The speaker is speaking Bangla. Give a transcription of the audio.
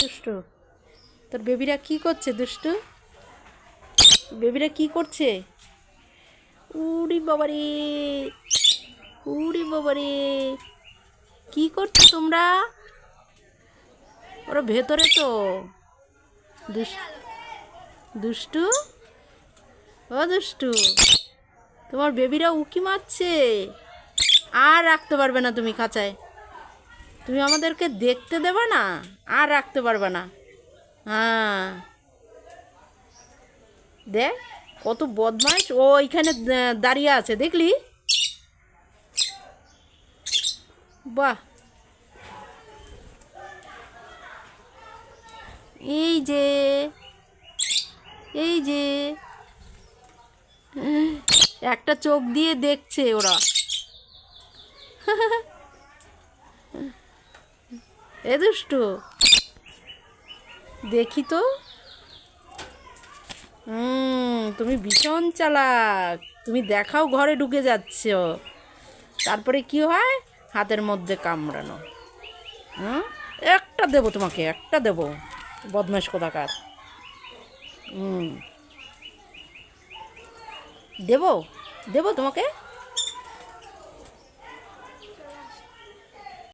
দুষ্টু, তোর বেবিরা কি করছে? দুষ্টু বেবিরা কি করছে? উড়ি বাবারে, উড়ি বাবারে, কি করছো তোমরা? ওরা ভেতরে তো। দুষ্টু, ও দুষ্টু, তোমার বেবিরা উকি মারছে। আর রাখতে পারবে না তুমি খাঁচায়। তুমি আমাদেরকে দেখতে দেবে না, আর রাখতে পারবে না। হ্যাঁ, দেখ কত বদমাইশ ও। এইখানে দাঁড়িয়ে আছে, দেখলি? বাহ, এই যে, এই যে একটা চোখ দিয়ে দেখছে ওরা। এ দুষ্টু, দেখি তো। তুমি ভীষণ চালাক। তুমি দেখাও ঘরে ঢুকে যাচ্ছ, তারপরে কি হয়? হাতের মধ্যে কামড়ানো। হুম, একটা দেবো তোমাকে, একটা দেবো, বদমাশ কোথাকার। হুম, দেবো, দেবো তোমাকে।